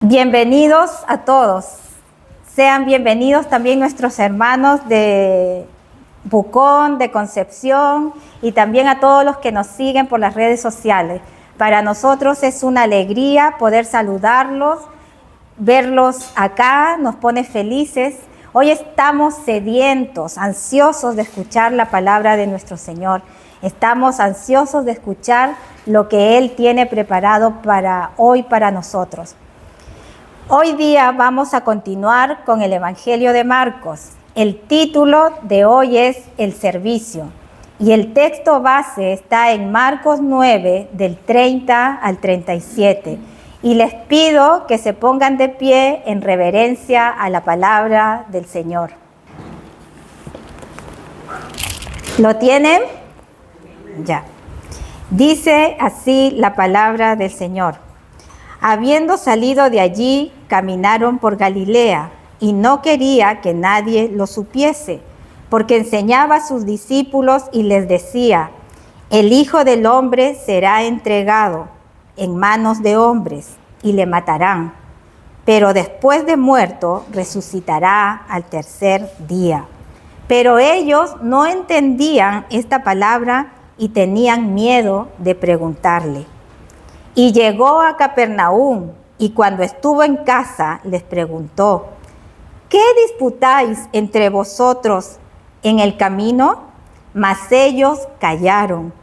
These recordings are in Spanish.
Bienvenidos a todos. Sean bienvenidos también nuestros hermanos de Pucón, de Concepción y también a todos los que nos siguen por las redes sociales. Para nosotros es una alegría poder saludarlos, verlos acá, nos pone felices. Hoy estamos sedientos, ansiosos de escuchar la palabra de nuestro Señor. Estamos ansiosos de escuchar lo que Él tiene preparado para hoy para nosotros. Hoy día vamos a continuar con el Evangelio de Marcos. El título de hoy es El servicio y el texto base está en Marcos 9 del 30 al 37. Y les pido que se pongan de pie en reverencia a la palabra del Señor. ¿Lo tienen? Ya. Dice así la palabra del Señor. Habiendo salido de allí, caminaron por Galilea, y no quería que nadie lo supiese, porque enseñaba a sus discípulos y les decía: el Hijo del Hombre será entregado en manos de hombres, y le matarán, pero después de muerto resucitará al tercer día. Pero ellos no entendían esta palabra y tenían miedo de preguntarle. Y llegó a Capernaum, y cuando estuvo en casa les preguntó: ¿qué disputáis entre vosotros en el camino? Mas ellos callaron,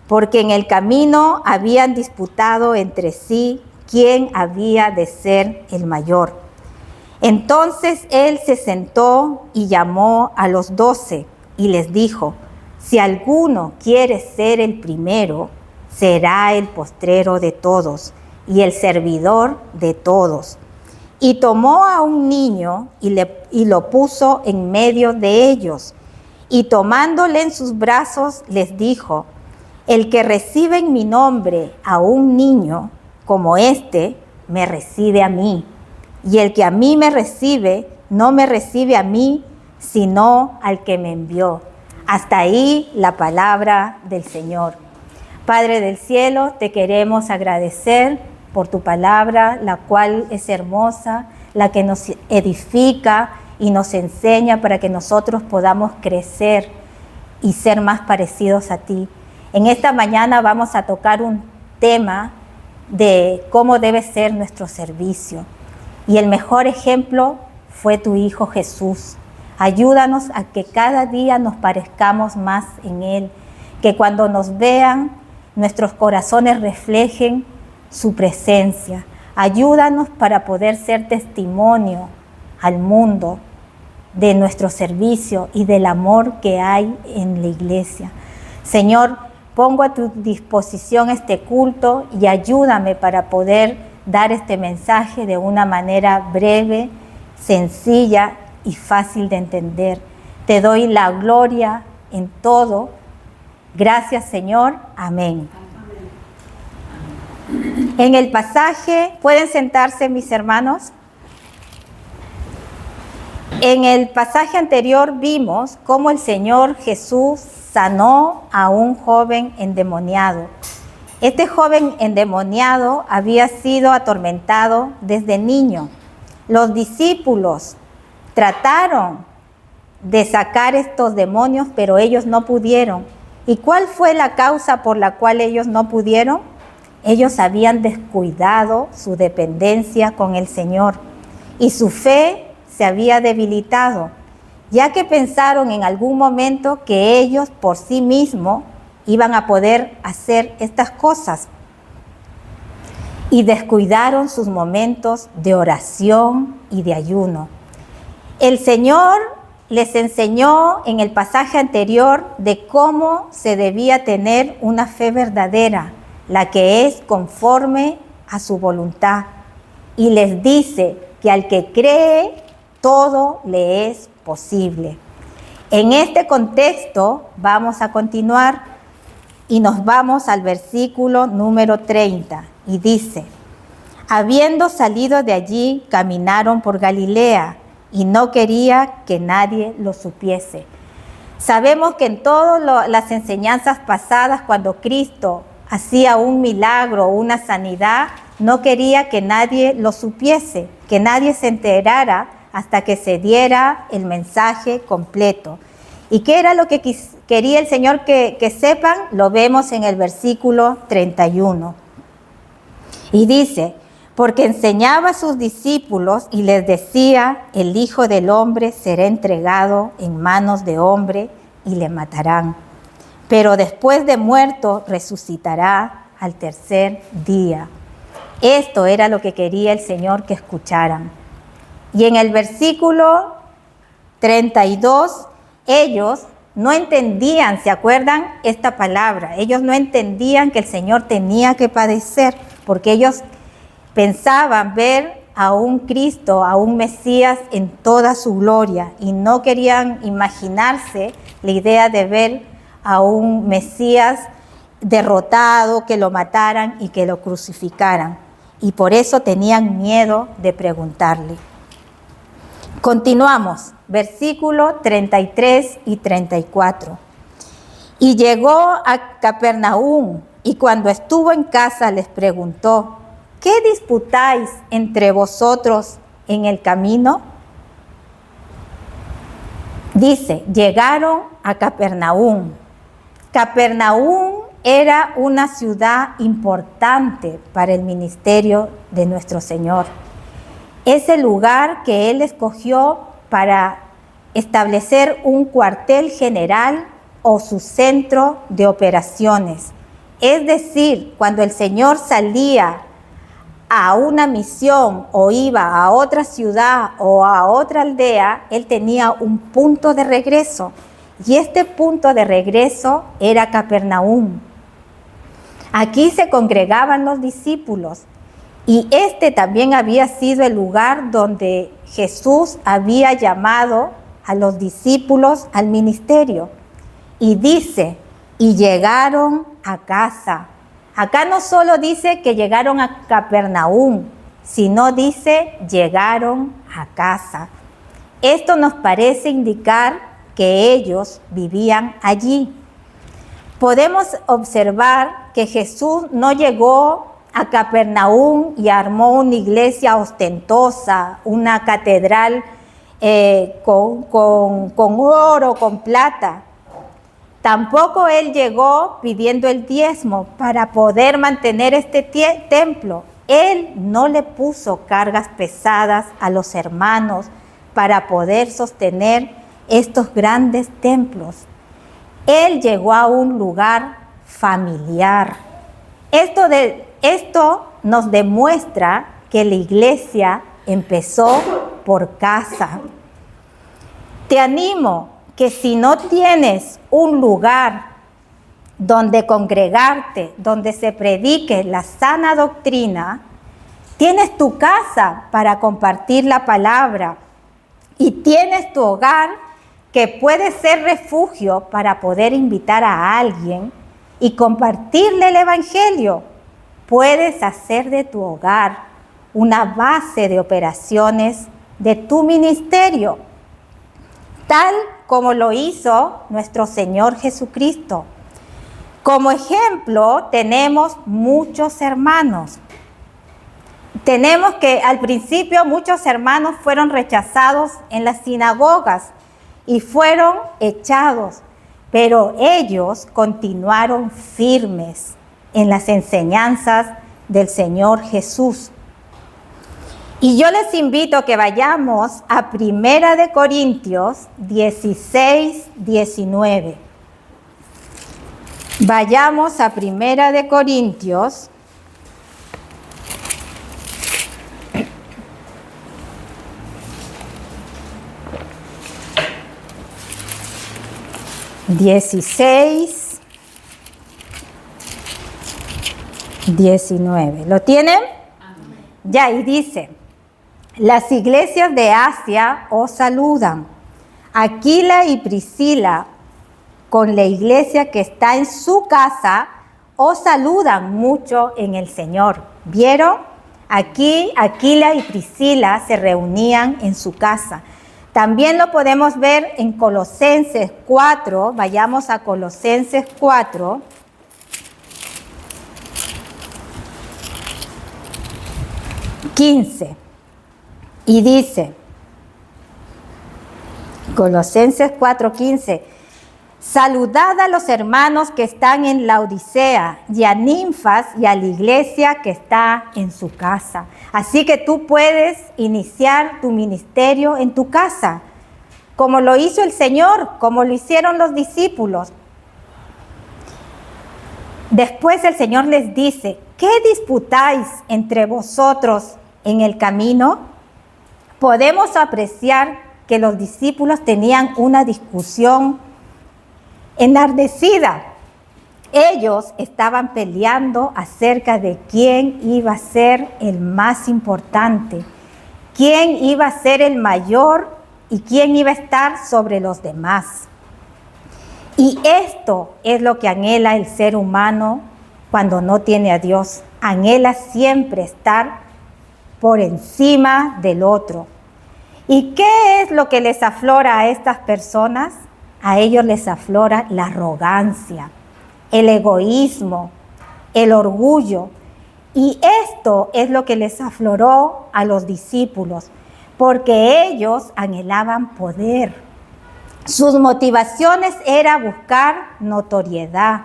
porque en el camino habían disputado entre sí quién había de ser el mayor. Entonces él se sentó y llamó a los 12 y les dijo: si alguno quiere ser el primero, será el postrero de todos y el servidor de todos. Y tomó a un niño y lo puso en medio de ellos, y tomándole en sus brazos les dijo: el que recibe en mi nombre a un niño como este, me recibe a mí, y el que a mí me recibe, no me recibe a mí, sino al que me envió. Hasta ahí la palabra del Señor. Padre del cielo, te queremos agradecer por tu palabra, la cual es hermosa, la que nos edifica y nos enseña para que nosotros podamos crecer y ser más parecidos a ti. En esta mañana vamos a tocar un tema de cómo debe ser nuestro servicio. Y el mejor ejemplo fue tu Hijo Jesús. Ayúdanos a que cada día nos parezcamos más en Él, que cuando nos vean, nuestros corazones reflejen su presencia. Ayúdanos para poder ser testimonio al mundo de nuestro servicio y del amor que hay en la iglesia. Señor, pongo a tu disposición este culto y ayúdame para poder dar este mensaje de una manera breve, sencilla y fácil de entender. Te doy la gloria en todo. Gracias, Señor. Amén. En el pasaje, ¿pueden sentarse mis hermanos? En el pasaje anterior vimos cómo el Señor Jesús sanó a un joven endemoniado. Este joven endemoniado había sido atormentado desde niño. Los discípulos trataron de sacar estos demonios, pero ellos no pudieron. ¿Y cuál fue la causa por la cual ellos no pudieron? Ellos habían descuidado su dependencia con el Señor y su fe se había debilitado, ya que pensaron en algún momento que ellos por sí mismos iban a poder hacer estas cosas y descuidaron sus momentos de oración y de ayuno. El Señor les enseñó en el pasaje anterior de cómo se debía tener una fe verdadera, la que es conforme a su voluntad. Y les dice que al que cree, todo le es posible. En este contexto vamos a continuar y nos vamos al versículo número 30. Y dice: habiendo salido de allí, caminaron por Galilea, y no quería que nadie lo supiese. Sabemos que en todas las enseñanzas pasadas, cuando Cristo hacía un milagro o una sanidad, no quería que nadie lo supiese, que nadie se enterara hasta que se diera el mensaje completo. ¿Y qué era lo que quería el Señor que sepan? Lo vemos en el versículo 31. Y dice, porque enseñaba a sus discípulos y les decía, el Hijo del Hombre será entregado en manos de hombre y le matarán. Pero después de muerto resucitará al tercer día. Esto era lo que quería el Señor que escucharan. Y en el versículo 32, ellos no entendían, ¿se acuerdan? Esta palabra. Ellos no entendían que el Señor tenía que padecer, porque ellos pensaban ver a un Cristo, a un Mesías en toda su gloria, y no querían imaginarse la idea de ver a un Mesías derrotado, que lo mataran y que lo crucificaran. Y por eso tenían miedo de preguntarle. Continuamos, versículo 33 y 34. Y llegó a Capernaum, y cuando estuvo en casa les preguntó, ¿qué disputáis entre vosotros en el camino? Dice, llegaron a Capernaum. Capernaum era una ciudad importante para el ministerio de nuestro Señor. Es el lugar que Él escogió para establecer un cuartel general o su centro de operaciones. Es decir, cuando el Señor salía a una misión o iba a otra ciudad o a otra aldea, Él tenía un punto de regreso. Y este punto de regreso era Capernaum. Aquí se congregaban los discípulos. Y este también había sido el lugar donde Jesús había llamado a los discípulos al ministerio. Y dice, y llegaron a casa. Acá no solo dice que llegaron a Capernaum, sino dice, llegaron a casa. Esto nos parece indicar que ellos vivían allí. Podemos observar que Jesús no llegó a Capernaum y armó una iglesia ostentosa, una catedral con oro, con plata. Tampoco Él llegó pidiendo el diezmo para poder mantener este templo. Él no le puso cargas pesadas a los hermanos para poder sostener estos grandes templos. Él llegó a un lugar familiar. Esto nos demuestra que la iglesia empezó por casa. Te animo que si no tienes un lugar donde congregarte, donde se predique la sana doctrina, tienes tu casa para compartir la palabra y tienes tu hogar que puede ser refugio para poder invitar a alguien y compartirle el evangelio. Puedes hacer de tu hogar una base de operaciones de tu ministerio, tal como lo hizo nuestro Señor Jesucristo. Como ejemplo, tenemos muchos hermanos. Tenemos que al principio muchos hermanos fueron rechazados en las sinagogas y fueron echados, pero ellos continuaron firmes en las enseñanzas del Señor Jesús. Y yo les invito a que vayamos a 1 Corintios 16, 19. Vayamos a 1 Corintios 16, 19. ¿Lo tienen? Amén. Ya, y dice, las iglesias de Asia os saludan. Aquila y Priscila, con la iglesia que está en su casa, os saludan mucho en el Señor. ¿Vieron? Aquí Aquila y Priscila se reunían en su casa. También lo podemos ver en Colosenses 4. Vayamos a Colosenses 4. 15. Y dice, Colosenses 4:15, saludad a los hermanos que están en Laodicea y a Ninfas y a la iglesia que está en su casa. Así que tú puedes iniciar tu ministerio en tu casa, como lo hizo el Señor, como lo hicieron los discípulos. Después el Señor les dice, ¿qué disputáis entre vosotros en el camino? Podemos apreciar que los discípulos tenían una discusión enardecida. Ellos estaban peleando acerca de quién iba a ser el más importante, quién iba a ser el mayor y quién iba a estar sobre los demás. Y esto es lo que anhela el ser humano cuando no tiene a Dios. Anhela siempre estar por encima del otro. ¿Y qué es lo que les aflora a estas personas? A ellos les aflora la arrogancia, el egoísmo, el orgullo. Y esto es lo que les afloró a los discípulos, porque ellos anhelaban poder. Sus motivaciones era buscar notoriedad.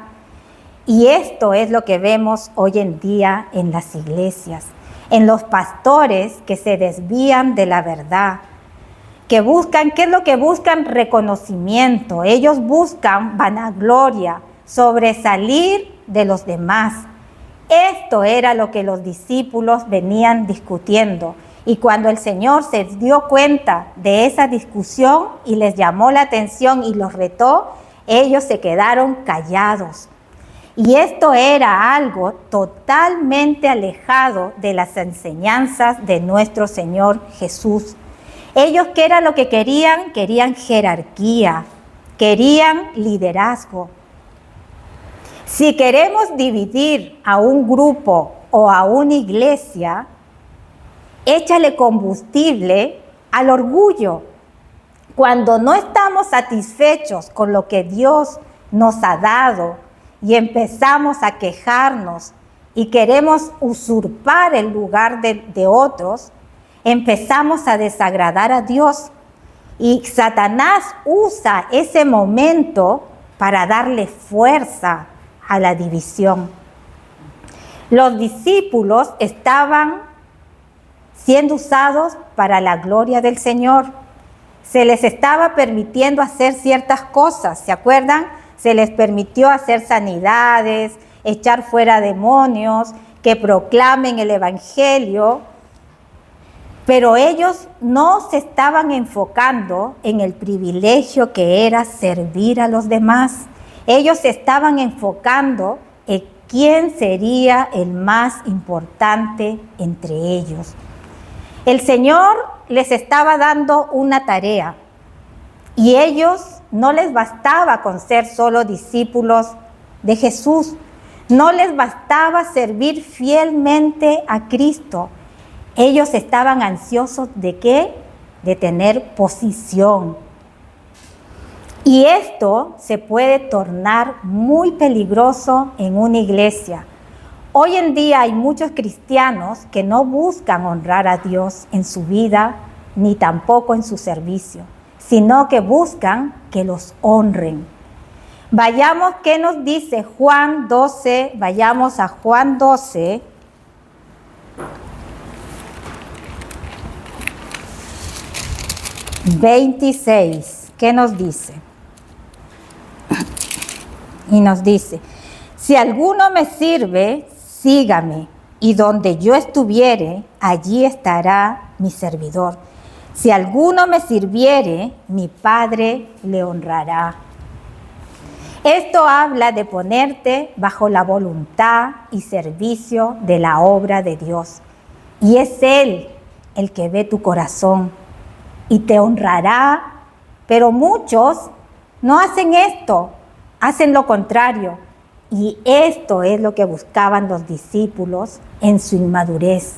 Y esto es lo que vemos hoy en día en las iglesias, en los pastores que se desvían de la verdad, que buscan, ¿qué es lo que buscan? Reconocimiento. Ellos buscan vanagloria, sobresalir de los demás. Esto era lo que los discípulos venían discutiendo. Y cuando el Señor se dio cuenta de esa discusión y les llamó la atención y los retó, ellos se quedaron callados. Y esto era algo totalmente alejado de las enseñanzas de nuestro Señor Jesús. Ellos, ¿qué era lo que querían? Querían jerarquía, querían liderazgo. Si queremos dividir a un grupo o a una iglesia, échale combustible al orgullo. Cuando no estamos satisfechos con lo que Dios nos ha dado y empezamos a quejarnos y queremos usurpar el lugar de otros, empezamos a desagradar a Dios. Y Satanás usa ese momento para darle fuerza a la división. Los discípulos estaban siendo usados para la gloria del Señor. Se les estaba permitiendo hacer ciertas cosas, ¿se acuerdan? Se les permitió hacer sanidades, echar fuera demonios, que proclamen el evangelio, pero ellos no se estaban enfocando en el privilegio que era servir a los demás. Ellos se estaban enfocando en quién sería el más importante entre ellos. El Señor les estaba dando una tarea y ellos no les bastaba con ser solo discípulos de Jesús. No les bastaba servir fielmente a Cristo. Ellos estaban ansiosos ¿de qué? De tener posición. Y esto se puede tornar muy peligroso en una iglesia. Hoy en día hay muchos cristianos que no buscan honrar a Dios en su vida, ni tampoco en su servicio, sino que buscan que los honren. Vayamos, ¿qué nos dice Juan 12? Vayamos a Juan 12. $26, ¿qué nos dice? Y nos dice, si alguno me sirve, sígame, y donde yo estuviere, allí estará mi servidor. Si alguno me sirviere, mi Padre le honrará. Esto habla de ponerte bajo la voluntad y servicio de la obra de Dios. Y es Él el que ve tu corazón y te honrará, pero muchos no hacen esto, hacen lo contrario. Y esto es lo que buscaban los discípulos en su inmadurez.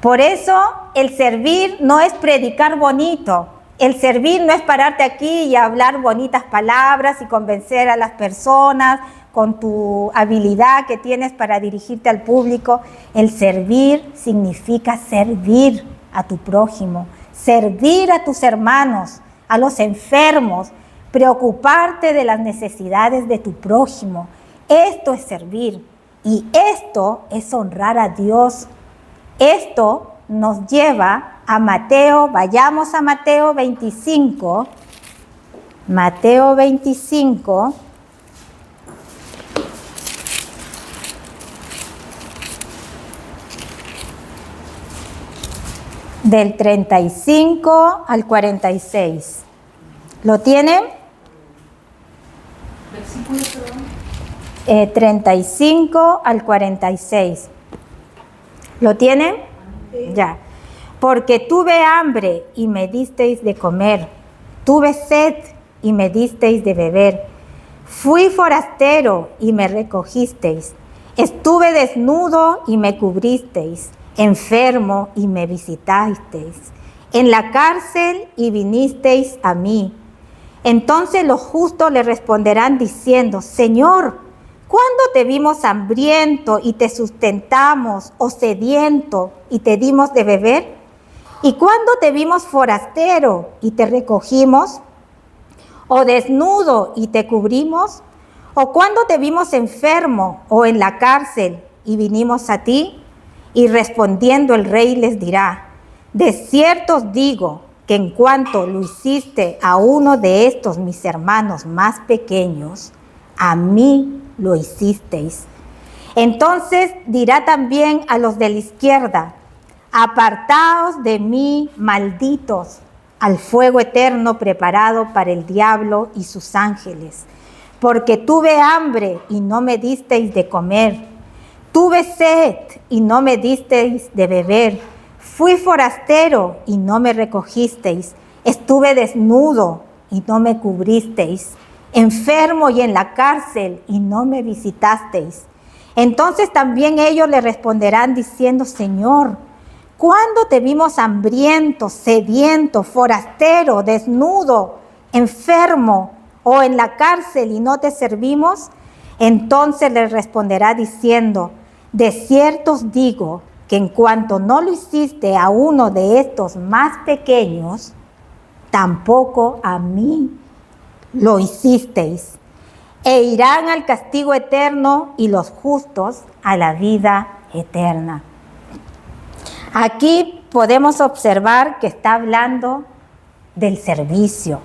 Por eso el servir no es predicar bonito. El servir no es pararte aquí y hablar bonitas palabras y convencer a las personas con tu habilidad que tienes para dirigirte al público. El servir significa servir a tu prójimo, servir a tus hermanos, a los enfermos, preocuparte de las necesidades de tu prójimo. Esto es servir y esto es honrar a Dios. Esto nos lleva a Mateo, vayamos a Mateo 25. Mateo 25. Del 35 al 46. ¿Lo tienen? Versículo, perdón. 35 al 46. ¿Lo tienen? Sí. Ya. Porque tuve hambre y me disteis de comer. Tuve sed y me disteis de beber. Fui forastero y me recogisteis. Estuve desnudo y me cubristeis. Enfermo y me visitasteis. En la cárcel y vinisteis a mí. Entonces los justos le responderán diciendo: Señor, ¿cuándo te vimos hambriento y te sustentamos, o sediento y te dimos de beber? ¿Y cuándo te vimos forastero y te recogimos? ¿O desnudo y te cubrimos? ¿O cuándo te vimos enfermo o en la cárcel y vinimos a ti? Y respondiendo el rey les dirá: de cierto os digo que en cuanto lo hiciste a uno de estos mis hermanos más pequeños, a mí lo hicisteis. Entonces dirá también a los de la izquierda: apartaos de mí, malditos, al fuego eterno preparado para el diablo y sus ángeles. Porque tuve hambre y no me disteis de comer. Tuve sed y no me disteis de beber. Fui forastero y no me recogisteis. Estuve desnudo y no me cubristeis. Enfermo y en la cárcel y no me visitasteis. Entonces también ellos le responderán diciendo: Señor, ¿cuándo te vimos hambriento, sediento, forastero, desnudo, enfermo o en la cárcel y no te servimos? Entonces les responderá diciendo: de cierto os digo que en cuanto no lo hiciste a uno de estos más pequeños, tampoco a mí lo hicisteis. E irán al castigo eterno y los justos a la vida eterna. Aquí podemos observar que está hablando del servicio.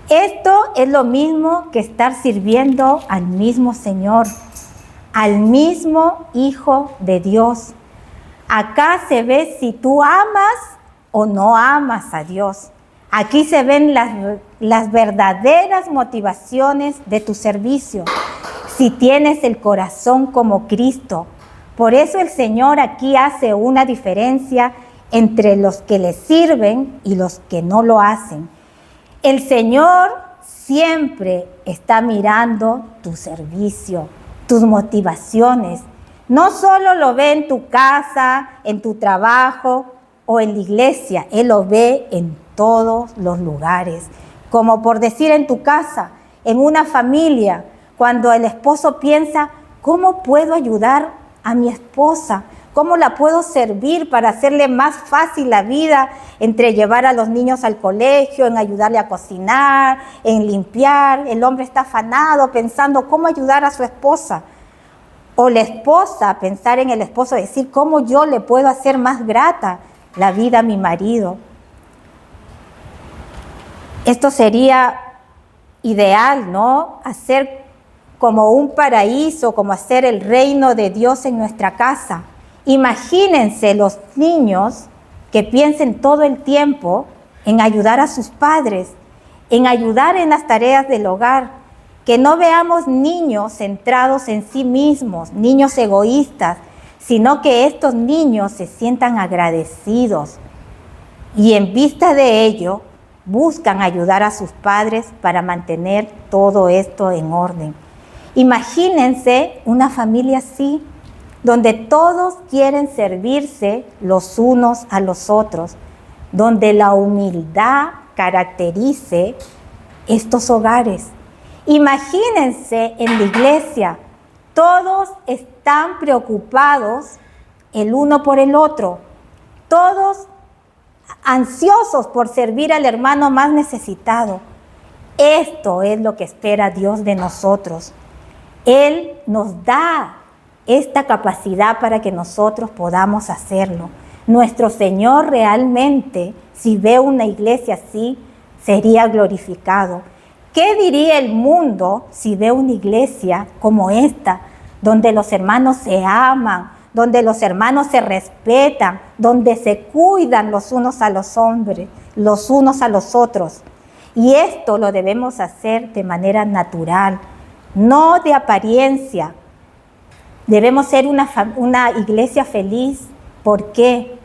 Esto es lo mismo que estar sirviendo al mismo Señor, al mismo Hijo de Dios. Acá se ve si tú amas o no amas a Dios. Aquí se ven las verdaderas motivaciones de tu servicio, si tienes el corazón como Cristo. Por eso el Señor aquí hace una diferencia entre los que le sirven y los que no lo hacen. El Señor siempre está mirando tu servicio, tus motivaciones. No solo lo ve en tu casa, en tu trabajo o en la iglesia, Él lo ve en todos los lugares. Como por decir, en tu casa, en una familia, cuando el esposo piensa: ¿cómo puedo ayudar a mi esposa? ¿Cómo la puedo servir para hacerle más fácil la vida entre llevar a los niños al colegio, en ayudarle a cocinar, en limpiar? El hombre está afanado pensando cómo ayudar a su esposa. O la esposa pensar en el esposo, decir: ¿cómo yo le puedo hacer más grata la vida a mi marido? Esto sería ideal, ¿no? Hacer como un paraíso, como hacer el reino de Dios en nuestra casa. Imagínense los niños que piensen todo el tiempo en ayudar a sus padres, en ayudar en las tareas del hogar. Que no veamos niños centrados en sí mismos, niños egoístas, sino que estos niños se sientan agradecidos y en vista de ello buscan ayudar a sus padres para mantener todo esto en orden. Imagínense una familia así, donde todos quieren servirse los unos a los otros, donde la humildad caracterice estos hogares. Imagínense en la iglesia, todos están preocupados el uno por el otro, todos ansiosos por servir al hermano más necesitado. Esto es lo que espera Dios de nosotros. Él nos da esta capacidad para que nosotros podamos hacerlo. Nuestro Señor realmente, si ve una iglesia así, sería glorificado. ¿Qué diría el mundo si ve una iglesia como esta, donde los hermanos se aman, donde los hermanos se respetan, donde se cuidan los unos a los hombres, los unos a los otros? Y esto lo debemos hacer de manera natural, no de apariencia. Debemos ser una iglesia feliz. ¿Por qué?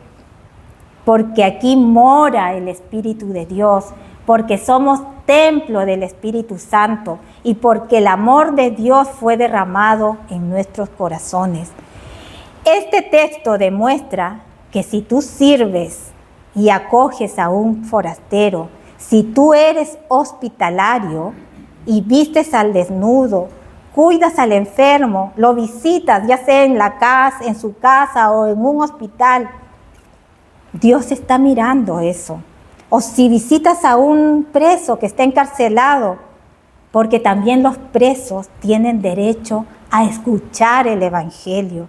Porque aquí mora el Espíritu de Dios, porque somos templo del Espíritu Santo y porque el amor de Dios fue derramado en nuestros corazones. Este texto demuestra que si tú sirves y acoges a un forastero, si tú eres hospitalario y vistes al desnudo, cuidas al enfermo, lo visitas, ya sea en la casa, en su casa o en un hospital, Dios está mirando eso. O si visitas a un preso que está encarcelado, porque también los presos tienen derecho a escuchar el Evangelio.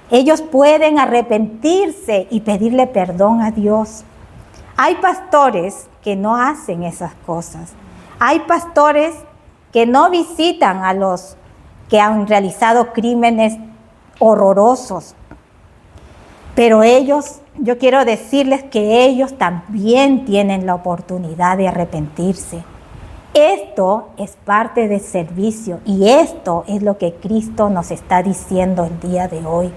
Ellos pueden arrepentirse y pedirle perdón a Dios. Hay pastores que no hacen esas cosas. Hay pastores que no visitan a los que han realizado crímenes horrorosos. Pero ellos, yo quiero decirles que ellos también tienen la oportunidad de arrepentirse. Esto es parte del servicio y esto es lo que Cristo nos está diciendo el día de hoy.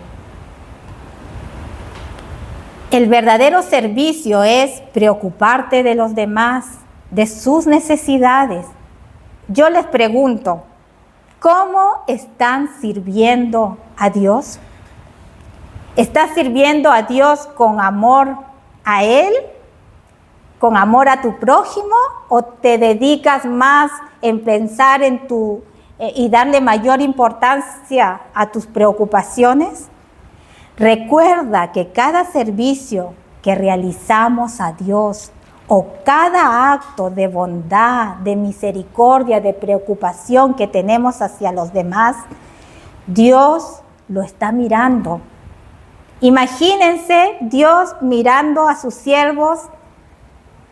El verdadero servicio es preocuparte de los demás, de sus necesidades. Yo les pregunto, ¿cómo están sirviendo a Dios? ¿Estás sirviendo a Dios con amor a Él? ¿Con amor a tu prójimo? ¿O te dedicas más en pensar en y darle mayor importancia a tus preocupaciones? Recuerda que cada servicio que realizamos a Dios o cada acto de bondad, de misericordia, de preocupación que tenemos hacia los demás, Dios lo está mirando. Imagínense Dios mirando a sus siervos,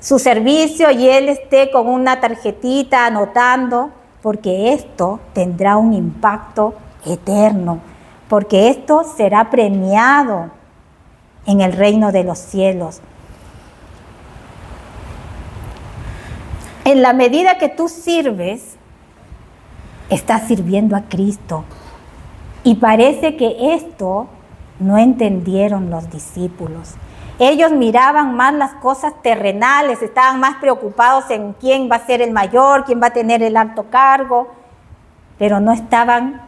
su servicio, y Él esté con una tarjetita anotando, porque esto tendrá un impacto eterno, porque esto será premiado en el reino de los cielos. En la medida que tú sirves, estás sirviendo a Cristo. Y parece que esto no entendieron los discípulos. Ellos miraban más las cosas terrenales, estaban más preocupados en quién va a ser el mayor, quién va a tener el alto cargo, pero no estaban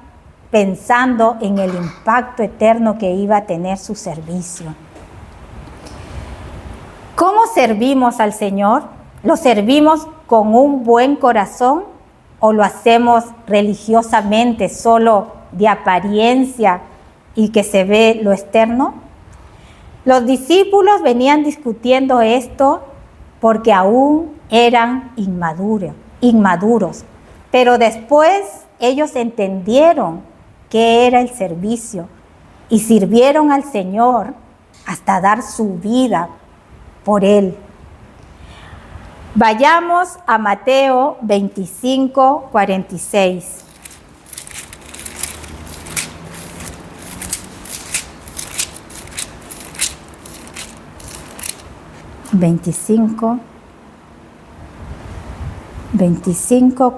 pensando en el impacto eterno que iba a tener su servicio. ¿Cómo servimos al Señor? ¿Lo servimos con un buen corazón o lo hacemos religiosamente, solo de apariencia y que se ve lo externo? Los discípulos venían discutiendo esto porque aún eran inmaduros, pero después ellos entendieron qué era el servicio y sirvieron al Señor hasta dar su vida por Él. Vayamos a Mateo 25, 46. Veinticinco,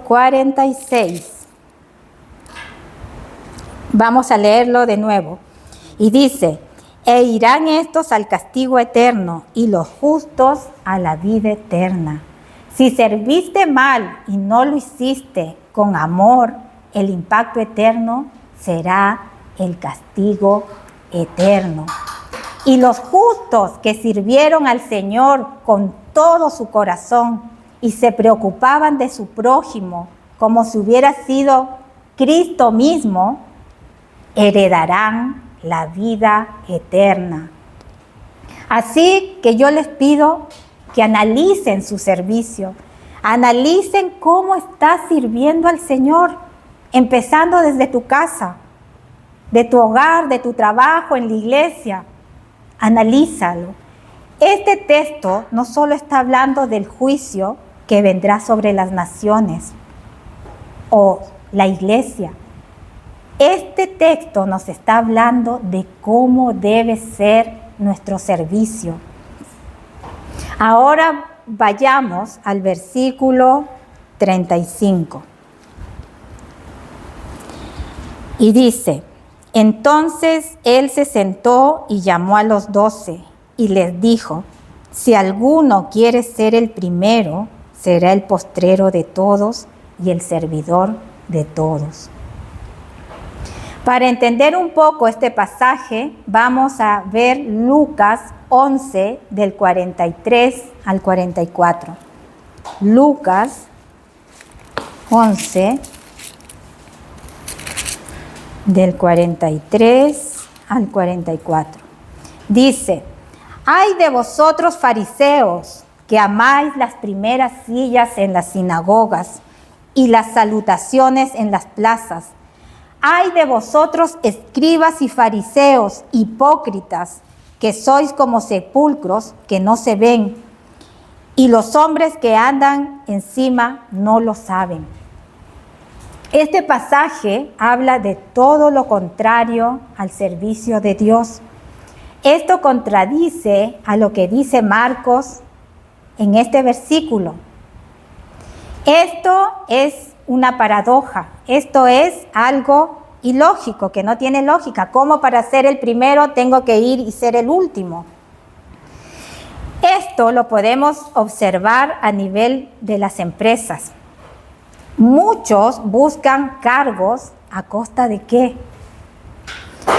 46. Vamos a leerlo de nuevo. Y dice: e irán estos al castigo eterno y los justos a la vida eterna. Si serviste mal y no lo hiciste con amor, el impacto eterno será el castigo eterno. Y los justos que sirvieron al Señor con todo su corazón y se preocupaban de su prójimo, como si hubiera sido Cristo mismo, heredarán la vida eterna. Así que yo les pido que analicen su servicio, analicen cómo estás sirviendo al Señor, empezando desde tu casa, de tu hogar, de tu trabajo, en la iglesia. Analízalo. Este texto no solo está hablando del juicio que vendrá sobre las naciones o la iglesia. Este texto nos está hablando de cómo debe ser nuestro servicio. Ahora vayamos al versículo 35. Y dice: entonces él se sentó y llamó a los 12 y les dijo: si alguno quiere ser el primero, será el postrero de todos y el servidor de todos. Para entender un poco este pasaje, vamos a ver Lucas 11, del 43 al 44. Lucas 11, del 43 al 44. Dice: ¡ay de vosotros, fariseos, que amáis las primeras sillas en las sinagogas y las salutaciones en las plazas! ¡ay de vosotros, escribas y fariseos, hipócritas, que sois como sepulcros que no se ven, y los hombres que andan encima no lo saben! Este pasaje habla de todo lo contrario al servicio de Dios. Esto contradice a lo que dice Marcos en este versículo. Esto es una paradoja. Esto es algo ilógico, que no tiene lógica. ¿Cómo para ser el primero tengo que ir y ser el último? Esto lo podemos observar a nivel de las empresas. Muchos buscan cargos ¿a costa de qué?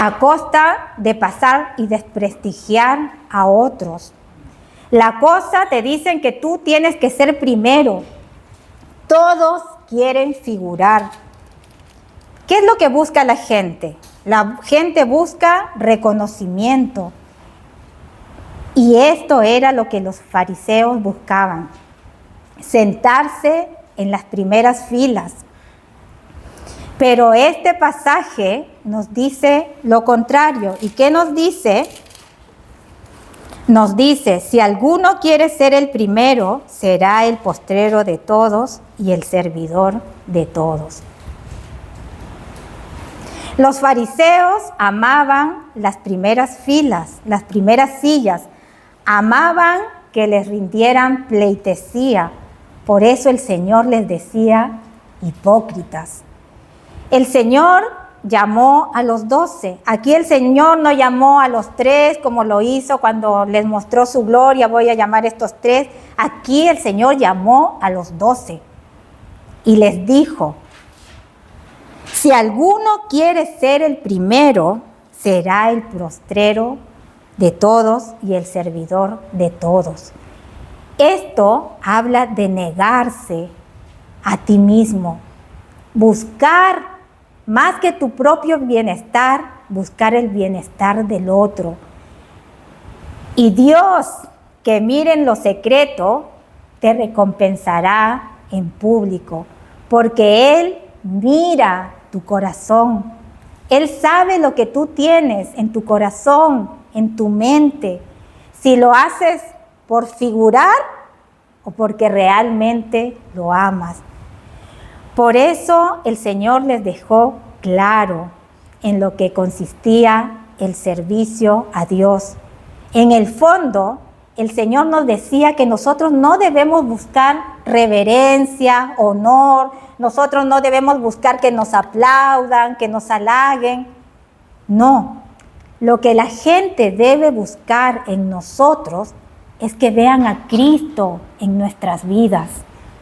A costa de pasar y desprestigiar a otros. La cosa, te dicen que tú tienes que ser primero. Todos quieren figurar. ¿Qué es lo que busca la gente? La gente busca reconocimiento. Y esto era lo que los fariseos buscaban: sentarse en las primeras filas. Pero este pasaje nos dice lo contrario. ¿Y qué nos dice? Nos dice: si alguno quiere ser el primero, será el postrero de todos y el servidor de todos. Los fariseos amaban las primeras filas, las primeras sillas. Amaban que les rindieran pleitesía. Por eso el Señor les decía hipócritas. El Señor llamó a los 12. Aquí el Señor no llamó a los 3 como lo hizo cuando les mostró su gloria. Voy a llamar a estos 3. Aquí el Señor llamó a los 12 y les dijo: si alguno quiere ser el primero, será el postrero de todos y el servidor de todos. Esto habla de negarse a ti mismo, buscar más que tu propio bienestar, buscar el bienestar del otro. Y Dios, que mira en lo secreto, te recompensará en público, porque Él mira tu corazón. Él sabe lo que tú tienes en tu corazón, en tu mente. Si lo haces por figurar o porque realmente lo amas. Por eso el Señor les dejó claro en lo que consistía el servicio a Dios. En el fondo, el Señor nos decía que nosotros no debemos buscar reverencia, honor. Nosotros no debemos buscar que nos aplaudan, que nos halaguen. No, lo que la gente debe buscar en nosotros es que vean a Cristo en nuestras vidas.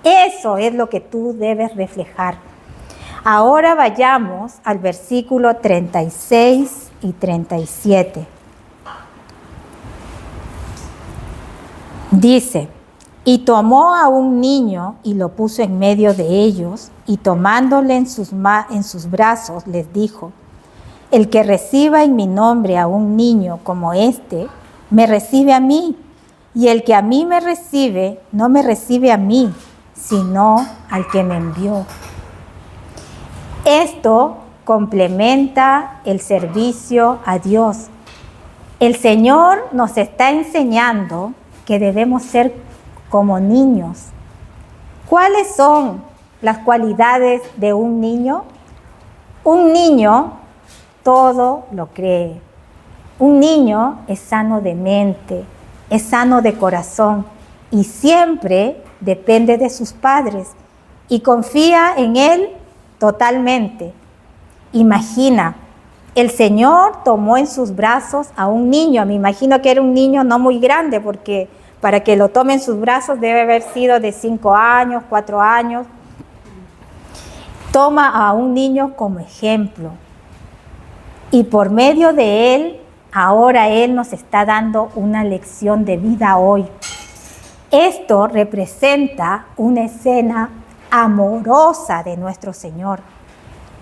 Eso es lo que tú debes reflejar. Ahora vayamos al versículo 36 y 37. Dice: Y tomó a un niño y lo puso en medio de ellos, y tomándole en sus brazos les dijo: el que reciba en mi nombre a un niño como este, me recibe a mí, y el que a mí me recibe, no me recibe a mí, sino al que me envió. Esto complementa el servicio a Dios. El Señor nos está enseñando que debemos ser como niños. ¿Cuáles son las cualidades de un niño? Un niño todo lo cree. Un niño es sano de mente, es sano de corazón y siempre depende de sus padres y confía en él totalmente. Imagina, el Señor tomó en sus brazos a un niño. Me imagino que era un niño no muy grande, porque para que lo tome en sus brazos debe haber sido de 5 años, 4 años. Toma a un niño como ejemplo. Y por medio de él, ahora él nos está dando una lección de vida hoy. Esto representa una escena amorosa de nuestro Señor.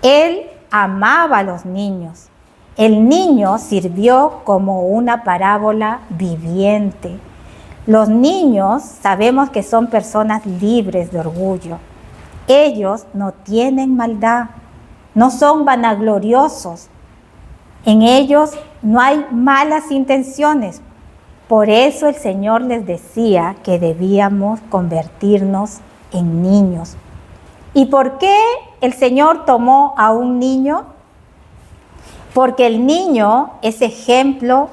Él amaba a los niños. El niño sirvió como una parábola viviente. Los niños sabemos que son personas libres de orgullo. Ellos no tienen maldad, no son vanagloriosos. En ellos no hay malas intenciones. Por eso el Señor les decía que debíamos convertirnos en niños. ¿Y por qué el Señor tomó a un niño? Porque el niño es ejemplo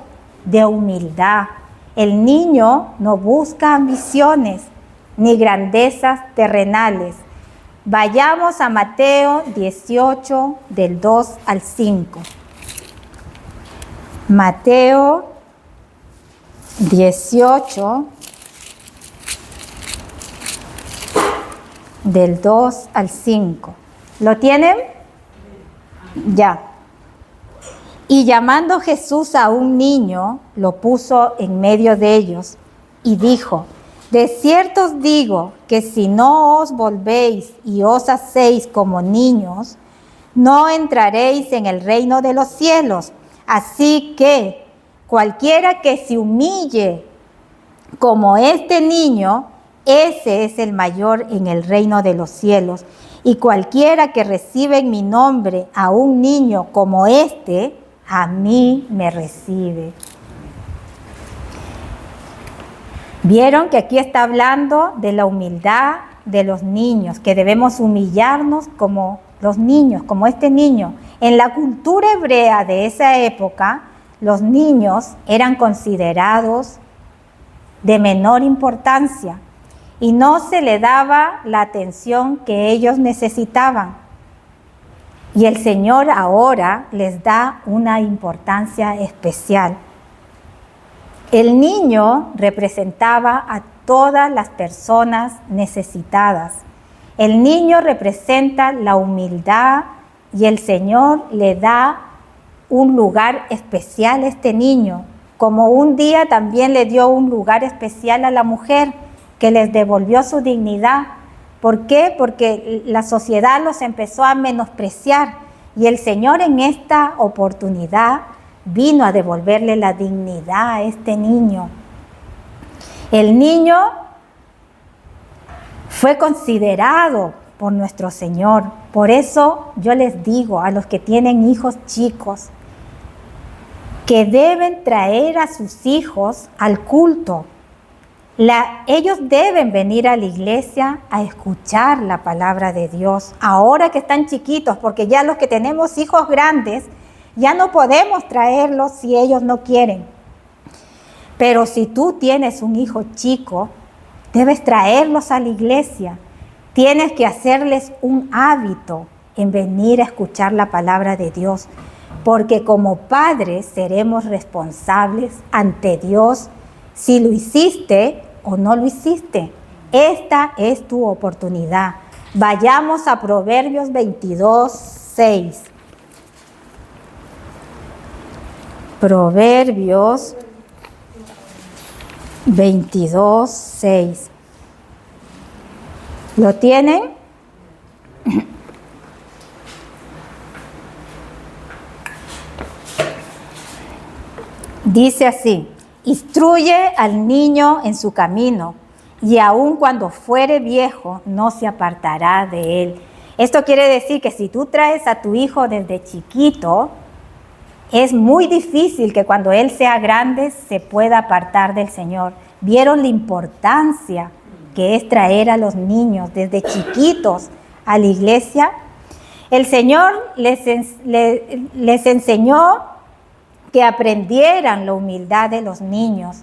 de humildad. El niño no busca ambiciones ni grandezas terrenales. Vayamos a Mateo 18, del 2 al 5. Mateo 18, del 2 al 5. ¿Lo tienen? Ya. Y llamando Jesús a un niño, lo puso en medio de ellos y dijo: de cierto os digo que si no os volvéis y os hacéis como niños, no entraréis en el reino de los cielos. Así que cualquiera que se humille como este niño, ese es el mayor en el reino de los cielos. Y cualquiera que recibe en mi nombre a un niño como este, a mí me recibe. Vieron que aquí está hablando de la humildad de los niños, que debemos humillarnos como los niños, como este niño. En la cultura hebrea de esa época, los niños eran considerados de menor importancia y no se le daba la atención que ellos necesitaban. Y el Señor ahora les da una importancia especial. El niño representaba a todas las personas necesitadas. El niño representa la humildad y el Señor le da un lugar especial a este niño, como un día también le dio un lugar especial a la mujer, que les devolvió su dignidad. ¿Por qué? Porque la sociedad los empezó a menospreciar y el Señor en esta oportunidad vino a devolverle la dignidad a este niño. El niño fue considerado por nuestro Señor. Por eso yo les digo a los que tienen hijos chicos que deben traer a sus hijos al culto. Ellos deben venir a la iglesia a escuchar la palabra de Dios. Ahora que están chiquitos, porque ya los que tenemos hijos grandes, ya no podemos traerlos si ellos no quieren. Pero si tú tienes un hijo chico, debes traerlos a la iglesia. Tienes que hacerles un hábito en venir a escuchar la palabra de Dios, porque como padres seremos responsables ante Dios si lo hiciste o no lo hiciste. Esta es tu oportunidad. Vayamos a Proverbios 22, 6. Proverbios 22, 6. ¿Lo tienen? Dice así: instruye al niño en su camino, y aun cuando fuere viejo, no se apartará de él. Esto quiere decir que si tú traes a tu hijo desde chiquito, es muy difícil que cuando él sea grande se pueda apartar del Señor. ¿Vieron la importancia que es traer a los niños desde chiquitos a la iglesia? El Señor les enseñó que aprendieran la humildad de los niños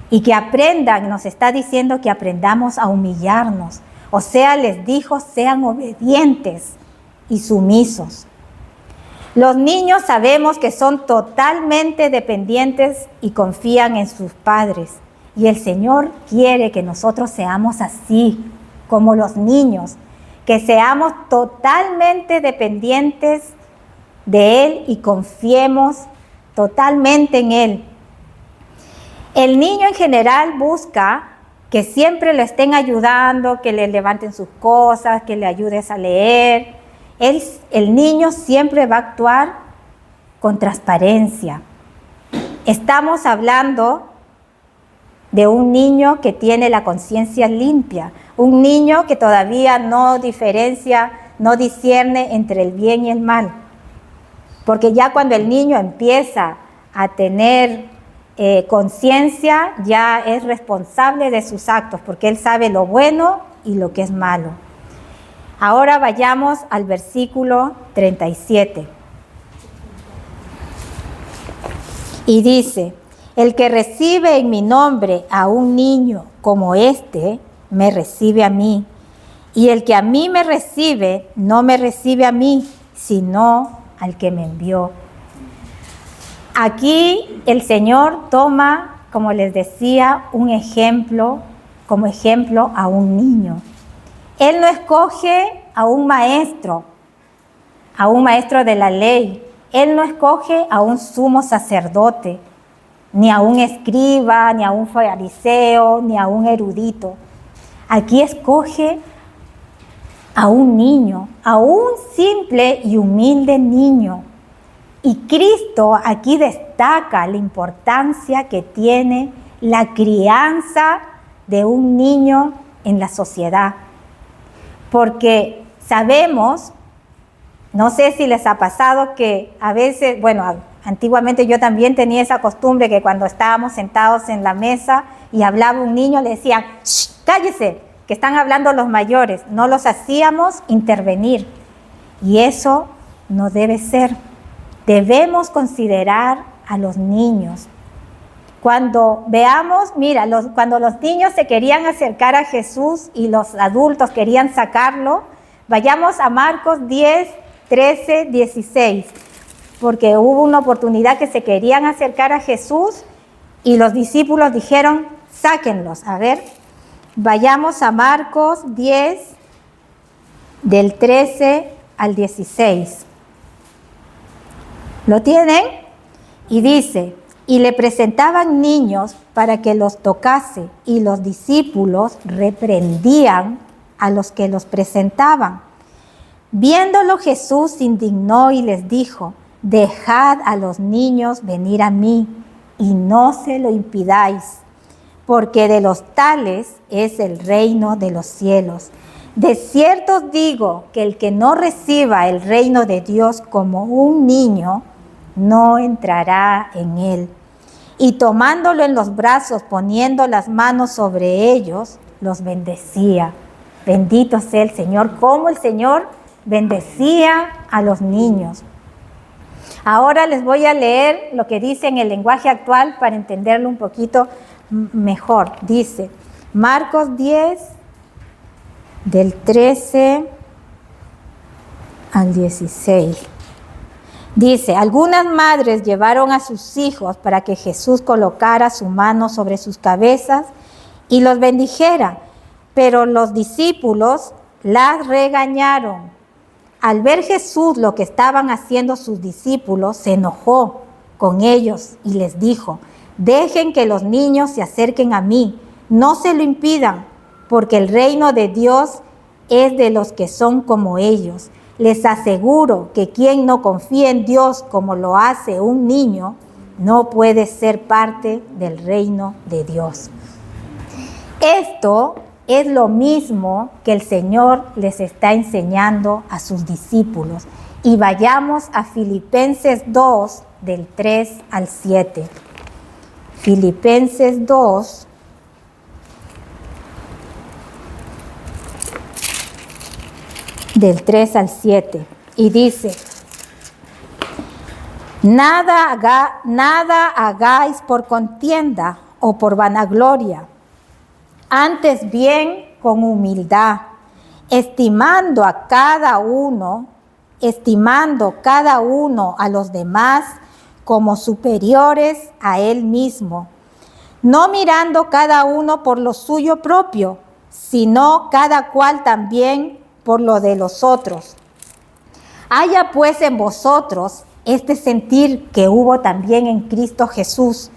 y que aprendan, nos está diciendo que aprendamos a humillarnos. O sea, les dijo, sean obedientes y sumisos. Los niños sabemos que son totalmente dependientes y confían en sus padres. Y el Señor quiere que nosotros seamos así, como los niños, que seamos totalmente dependientes de Él y confiemos totalmente en Él. El niño en general busca que siempre le estén ayudando, que le levanten sus cosas, que le ayudes a leer. El niño siempre va a actuar con transparencia. Estamos hablando de un niño que tiene la conciencia limpia, un niño que todavía no diferencia, no discierne entre el bien y el mal. Porque ya cuando el niño empieza a tener conciencia, ya es responsable de sus actos, porque él sabe lo bueno y lo que es malo. Ahora vayamos al versículo 37. Y dice: el que recibe en mi nombre a un niño como este, me recibe a mí. Y el que a mí me recibe, no me recibe a mí, sino al que me envió. Aquí el Señor toma, como les decía, un ejemplo, como ejemplo a un niño. Él no escoge a un maestro de la ley. Él no escoge a un sumo sacerdote, ni a un escriba, ni a un fariseo, ni a un erudito. Aquí escoge a un niño, a un simple y humilde niño. Y Cristo aquí destaca la importancia que tiene la crianza de un niño en la sociedad. Porque sabemos, no sé si les ha pasado que a veces, bueno, antiguamente yo también tenía esa costumbre que cuando estábamos sentados en la mesa y hablaba un niño, le decían, ¡shh, cállese!, que están hablando los mayores. No los hacíamos intervenir. Y eso no debe ser. Debemos considerar a los niños. Cuando veamos, mira, cuando los niños se querían acercar a Jesús y los adultos querían sacarlo, vayamos a Marcos 10, 13, 16. Porque hubo una oportunidad que se querían acercar a Jesús y los discípulos dijeron, sáquenlos. A ver, vayamos a Marcos 10, del 13 al 16. ¿Lo tienen? Y dice, y le presentaban niños para que los tocase, y los discípulos reprendían a los que los presentaban. Viéndolo Jesús se indignó y les dijo, dejad a los niños venir a mí, y no se lo impidáis, porque de los tales es el reino de los cielos. De cierto os digo que el que no reciba el reino de Dios como un niño, no entrará en él. Y tomándolo en los brazos, poniendo las manos sobre ellos, los bendecía. Bendito sea el Señor, como el Señor bendecía a los niños. Ahora les voy a leer lo que dice en el lenguaje actual para entenderlo un poquito mejor. Dice, Marcos 10, del 13 al 16. Dice, algunas madres llevaron a sus hijos para que Jesús colocara su mano sobre sus cabezas y los bendijera, pero los discípulos las regañaron. Al ver Jesús lo que estaban haciendo sus discípulos, se enojó con ellos y les dijo, dejen que los niños se acerquen a mí, no se lo impidan, porque el reino de Dios es de los que son como ellos. Les aseguro que quien no confía en Dios como lo hace un niño, no puede ser parte del reino de Dios. Esto es lo mismo que el Señor les está enseñando a sus discípulos. Y vayamos a Filipenses 2, del 3 al 7. Filipenses 2, del 3 al 7. Y dice: Nada hagáis por contienda o por vanagloria, antes bien con humildad, estimando cada uno a los demás como superiores a él mismo, no mirando cada uno por lo suyo propio, sino cada cual también por lo de los otros. Haya pues en vosotros este sentir que hubo también en Cristo Jesús,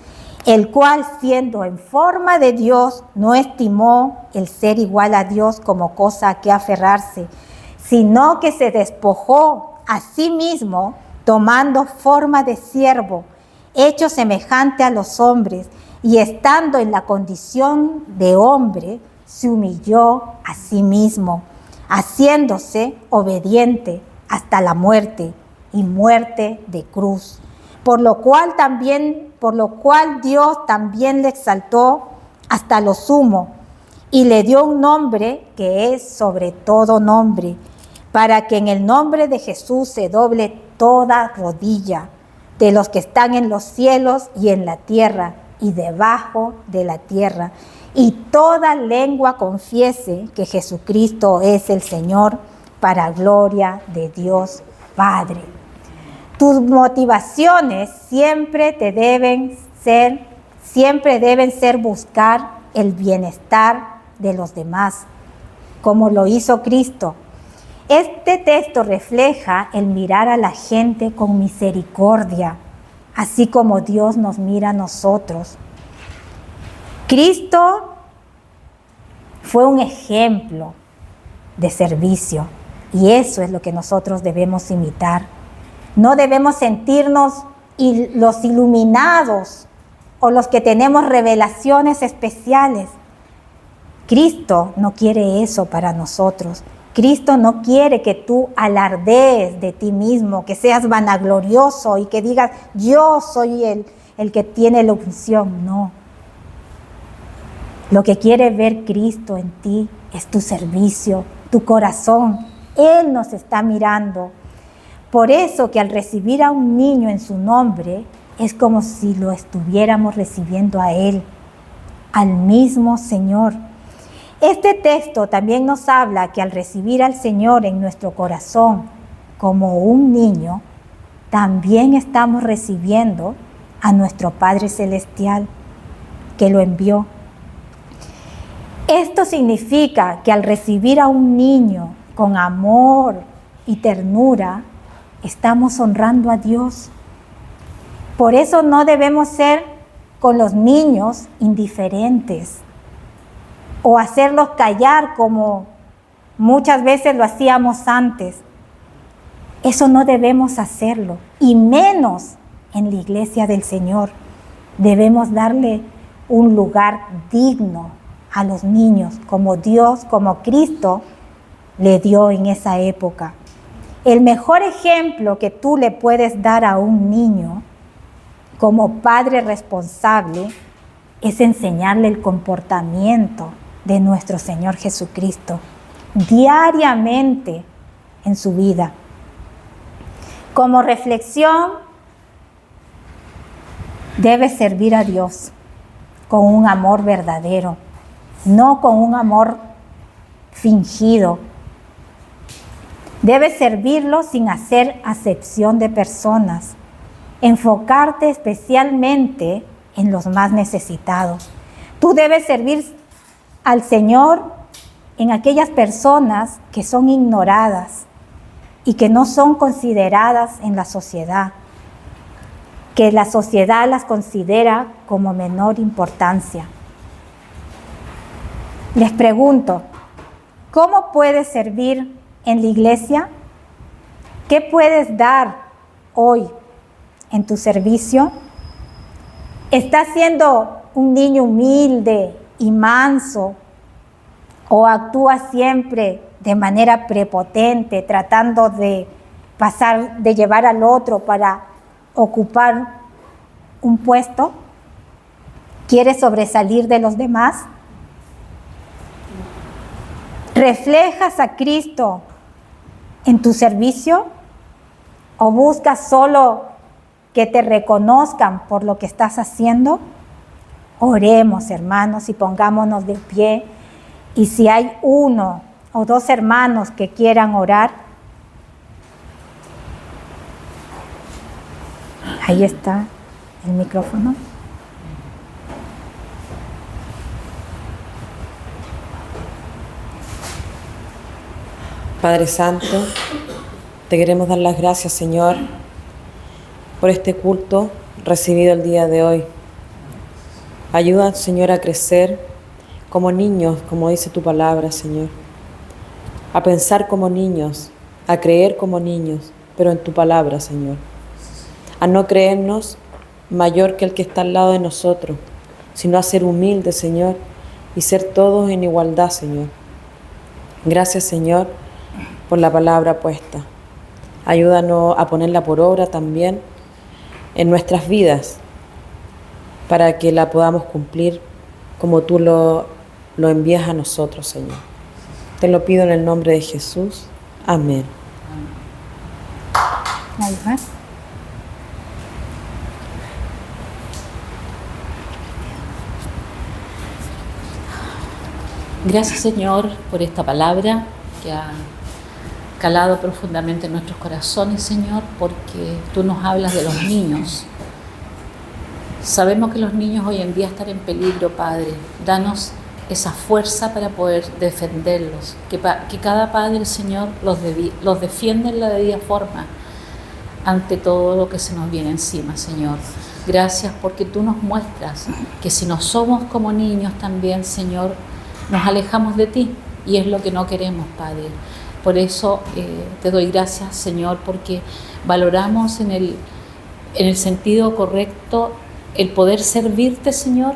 el cual, siendo en forma de Dios, no estimó el ser igual a Dios como cosa a que aferrarse, sino que se despojó a sí mismo, tomando forma de siervo, hecho semejante a los hombres, y estando en la condición de hombre, se humilló a sí mismo, haciéndose obediente hasta la muerte, y muerte de cruz. Por lo cual Dios también le exaltó hasta lo sumo, y le dio un nombre que es sobre todo nombre, para que en el nombre de Jesús se doble toda rodilla, de los que están en los cielos y en la tierra y debajo de la tierra, y toda lengua confiese que Jesucristo es el Señor, para gloria de Dios Padre. Tus motivaciones siempre deben ser buscar el bienestar de los demás, como lo hizo Cristo. Este texto refleja el mirar a la gente con misericordia, así como Dios nos mira a nosotros. Cristo fue un ejemplo de servicio, y eso es lo que nosotros debemos imitar. No debemos sentirnos los iluminados o los que tenemos revelaciones especiales. Cristo no quiere eso para nosotros. Cristo no quiere que tú alardees de ti mismo, que seas vanaglorioso y que digas, yo soy el que tiene la unción. No. Lo que quiere ver Cristo en ti es tu servicio, tu corazón. Él nos está mirando. Por eso que al recibir a un niño en su nombre, es como si lo estuviéramos recibiendo a Él, al mismo Señor. Este texto también nos habla que al recibir al Señor en nuestro corazón como un niño, también estamos recibiendo a nuestro Padre Celestial, que lo envió. Esto significa que al recibir a un niño con amor y ternura, estamos honrando a Dios. Por eso no debemos ser con los niños indiferentes o hacerlos callar como muchas veces lo hacíamos antes. Eso no debemos hacerlo, y menos en la iglesia del Señor. Debemos darle un lugar digno a los niños, como Dios, como Cristo le dio en esa época. El mejor ejemplo que tú le puedes dar a un niño como padre responsable es enseñarle el comportamiento de nuestro Señor Jesucristo diariamente en su vida. Como reflexión, debes servir a Dios con un amor verdadero, no con un amor fingido. Debes servirlo sin hacer acepción de personas, enfocarte especialmente en los más necesitados. Tú debes servir al Señor en aquellas personas que son ignoradas y que no son consideradas en la sociedad, que la sociedad las considera como menor importancia. Les pregunto, ¿cómo puedes servir en la iglesia? ¿Qué puedes dar hoy en tu servicio? ¿Estás siendo un niño humilde y manso o actúas siempre de manera prepotente, tratando de llevar al otro para ocupar un puesto? ¿Quieres sobresalir de los demás? ¿Reflejas a Cristo en tu servicio o buscas solo que te reconozcan por lo que estás haciendo? Oremos, hermanos, y pongámonos de pie. Y si hay uno o dos hermanos que quieran orar, ahí está el micrófono. Padre Santo, te queremos dar las gracias, Señor, por este culto recibido el día de hoy. Ayuda, Señor, a crecer como niños, como dice tu palabra, Señor. A pensar como niños, a creer como niños, pero en tu palabra, Señor. A no creernos mayor que el que está al lado de nosotros, sino a ser humildes, Señor, y ser todos en igualdad, Señor. Gracias, Señor, por la palabra puesta. Ayúdanos a ponerla por obra también en nuestras vidas, para que la podamos cumplir como tú lo envías a nosotros, Señor. Te lo pido en el nombre de Jesús. Amén. ¿Nadie más? Gracias, Señor, por esta palabra que ha calado profundamente en nuestros corazones, Señor, porque tú nos hablas de los niños. Sabemos que los niños hoy en día están en peligro, Padre. Danos esa fuerza para poder defenderlos. Que cada padre, Señor, los defienda en la debida forma ante todo lo que se nos viene encima, Señor. Gracias porque tú nos muestras que si no somos como niños también, Señor, nos alejamos de ti y es lo que no queremos, Padre. Por eso te doy gracias, Señor, porque valoramos en el sentido correcto el poder servirte, Señor,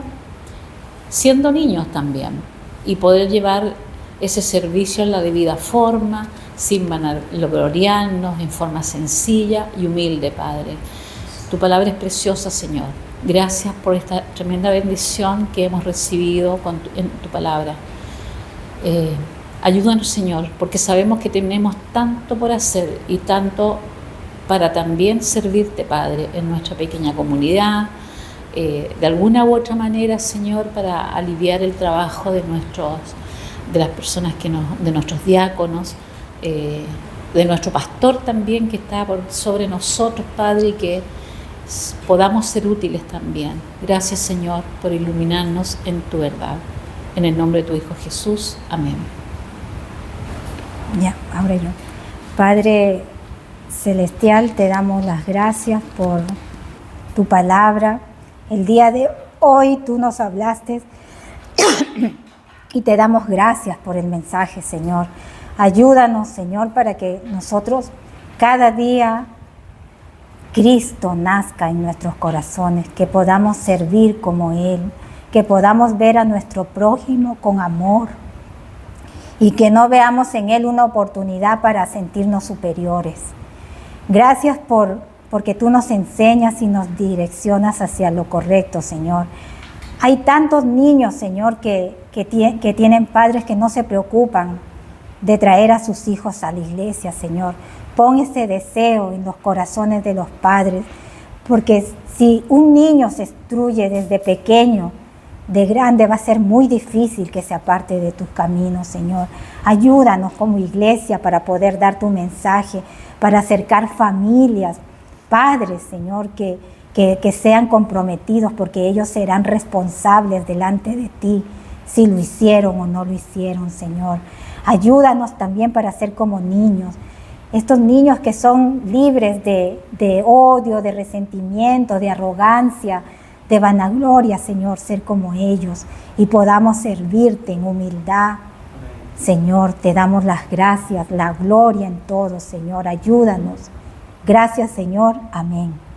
siendo niños también, y poder llevar ese servicio en la debida forma, sin vanagloriarnos, en forma sencilla y humilde, Padre. Tu palabra es preciosa, Señor. Gracias por esta tremenda bendición que hemos recibido en tu palabra. Ayúdanos, Señor, porque sabemos que tenemos tanto por hacer y tanto para también servirte, Padre, en nuestra pequeña comunidad, de alguna u otra manera, Señor, para aliviar el trabajo de las personas de nuestros diáconos, de nuestro pastor también que está sobre nosotros, Padre, y que podamos ser útiles también. Gracias, Señor, por iluminarnos en tu verdad. En el nombre de tu Hijo Jesús. Amén. Ya, ahora yo. Padre Celestial, te damos las gracias por tu palabra. El día de hoy tú nos hablaste y te damos gracias por el mensaje, Señor. Ayúdanos, Señor, para que nosotros cada día Cristo nazca en nuestros corazones, que podamos servir como Él, que podamos ver a nuestro prójimo con amor y que no veamos en Él una oportunidad para sentirnos superiores. Gracias porque tú nos enseñas y nos direccionas hacia lo correcto, Señor. Hay tantos niños, Señor, que tienen padres que no se preocupan de traer a sus hijos a la iglesia, Señor. Pon ese deseo en los corazones de los padres, porque si un niño se instruye desde pequeño, de grande va a ser muy difícil que se aparte de tus caminos, Señor. Ayúdanos como iglesia para poder dar tu mensaje, para acercar familias, padres, Señor, que sean comprometidos, porque ellos serán responsables delante de ti, si lo hicieron o no lo hicieron, Señor. Ayúdanos también para ser como niños, estos niños que son libres de odio, de resentimiento, de arrogancia, de vanagloria, Señor, ser como ellos y podamos servirte en humildad. Señor, te damos las gracias, la gloria en todo, Señor. Ayúdanos. Gracias, Señor. Amén.